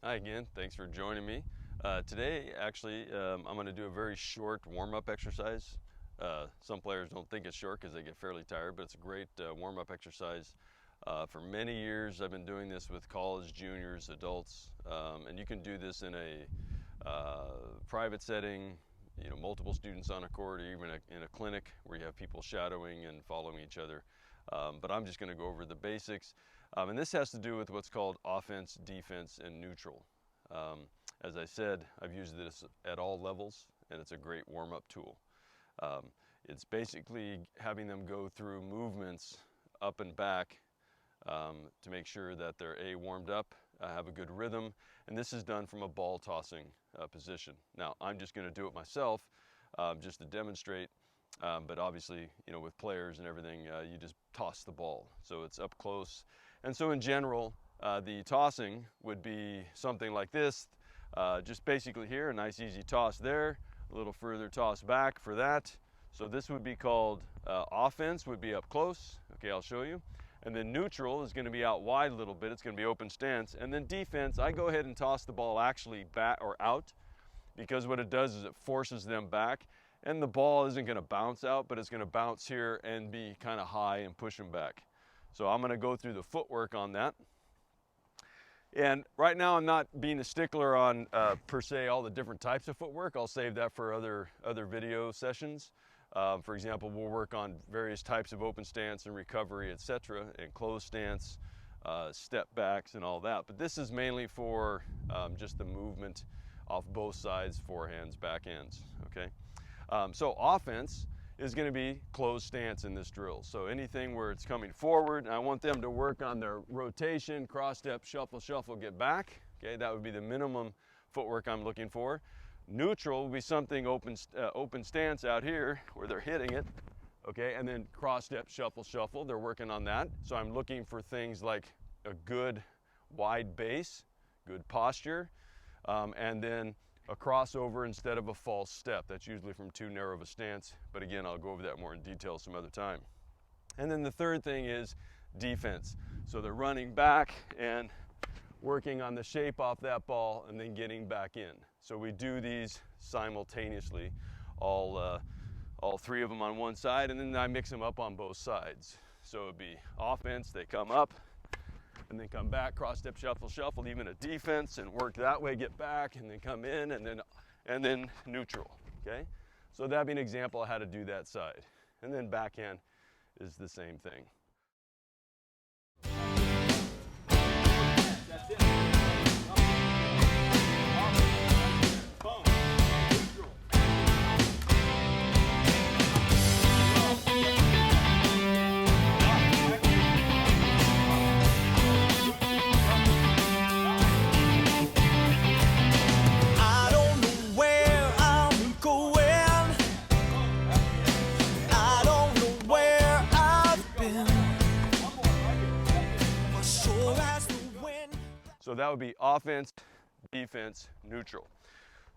Hi again, thanks for joining me. Today, actually, I'm going to do a very short warm-up exercise. Some players don't think it's short because they get fairly tired, but it's a great warm-up exercise. For many years, I've been doing this with college, juniors, adults, and you can do this in a private setting, multiple students on a court, or even in a clinic where you have people shadowing and following each other. But I'm just going to go over the basics. And this has to do with what's called offense, defense, and neutral. As I said, I've used this at all levels, and it's a great warm-up tool. It's basically having them go through movements up and back to make sure that they're warmed up, have a good rhythm, and this is done from a ball tossing position. Now, I'm just going to do it myself just to demonstrate. But obviously, with players and everything, you just toss the ball. So it's up close. And so in general, the tossing would be something like this. Just basically here, a nice easy toss there, a little further toss back for that. So this would be called offense, would be up close. Okay, I'll show you. And then neutral is going to be out wide a little bit. It's going to be open stance. And then defense, I go ahead and toss the ball actually back or out, because what it does is it forces them back. And the ball isn't going to bounce out, but it's going to bounce here and be kind of high and push them back. So I'm going to go through the footwork on that. And right now I'm not being a stickler on per se all the different types of footwork. I'll save that for other video sessions. For example, we'll work on various types of open stance and recovery, etc., and closed stance, step backs and all that. But this is mainly for just the movement off both sides, forehands, backhands, okay? So offense is going to be closed stance in this drill. So anything where it's coming forward, I want them to work on their rotation, cross step, shuffle, shuffle, get back. Okay, that would be the minimum footwork I'm looking for. Neutral would be something open stance out here where they're hitting it. Okay, and then cross step, shuffle, shuffle. They're working on that. So I'm looking for things like a good wide base, good posture, and then a crossover instead of a false step. That's usually from too narrow of a stance, but again, I'll go over that more in detail some other time. And then the third thing is defense. So they're running back and working on the shape off that ball and then getting back in. So we do these simultaneously, all three of them on one side, and then I mix them up on both sides. So it'd be offense, they come up, and then come back, cross step, shuffle, shuffle, even a defense, and work that way, get back, and then come in, and then neutral, okay? So that'd be an example of how to do that side. And then backhand is the same thing. That's it. Boom. Neutral. So that would be offense, defense, neutral.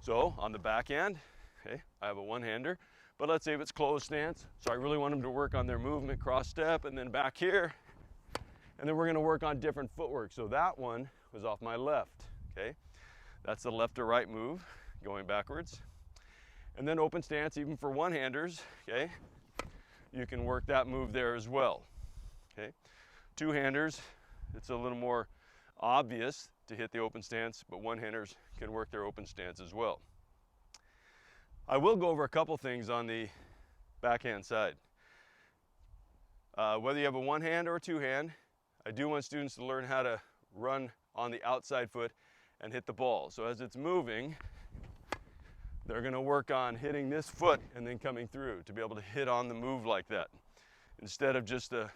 So on the backhand, okay, I have a one-hander, but let's say if it's closed stance, so I really want them to work on their movement, cross step, and then back here, and then we're going to work on different footwork. So that one was off my left, okay? That's the left to right move, going backwards. And then open stance, even for one-handers, okay? You can work that move there as well, okay? Two-handers, it's a little more obvious to hit the open stance, but one-handers can work their open stance as well. I will go over a couple things on the backhand side. Whether you have a one-hand or a two-hand, I do want students to learn how to run on the outside foot and hit the ball. So as it's moving, they're going to work on hitting this foot and then coming through to be able to hit on the move like that, instead of just a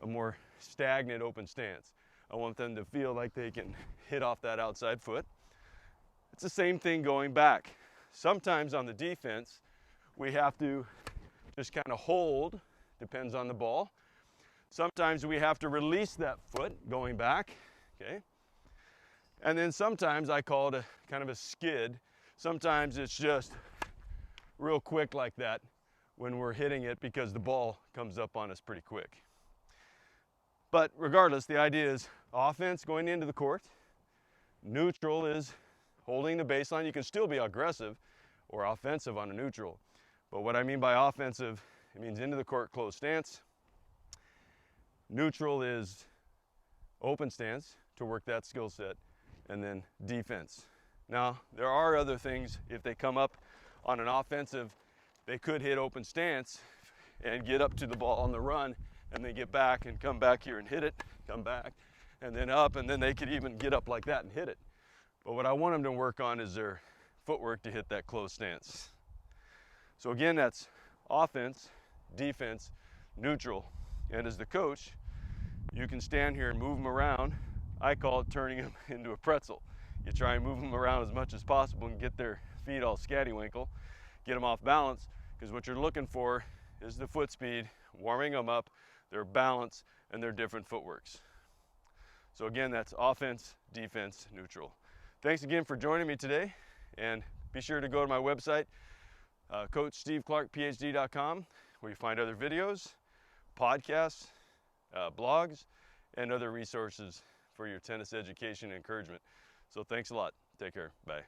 more stagnant open stance. I want them to feel like they can hit off that outside foot. It's the same thing going back. Sometimes on the defense, we have to just kind of hold, depends on the ball. Sometimes we have to release that foot going back, okay? And then sometimes I call it a kind of a skid. Sometimes it's just real quick like that when we're hitting it because the ball comes up on us pretty quick. But regardless, the idea is offense going into the court, Neutral is holding the baseline. You can still be aggressive or offensive on a neutral. But what I mean by offensive, it means into the court closed stance. Neutral is open stance to work that skill set, and then defense. Now, there are other things. If they come up on an offensive, they could hit open stance and get up to the ball on the run, and then get back and come back here and hit it, come back, and then up, and then they could even get up like that and hit it. But what I want them to work on is their footwork to hit that closed stance. So again, that's offense, defense, neutral. And as the coach, you can stand here and move them around. I call it turning them into a pretzel. You try and move them around as much as possible and get their feet all scattywinkle, get them off balance, because what you're looking for is the foot speed, warming them up, their balance, and their different footworks. So again, that's offense, defense, neutral. Thanks again for joining me today, and be sure to go to my website, CoachSteveClarkPhD.com, where you find other videos, podcasts, blogs, and other resources for your tennis education and encouragement. So thanks a lot. Take care. Bye.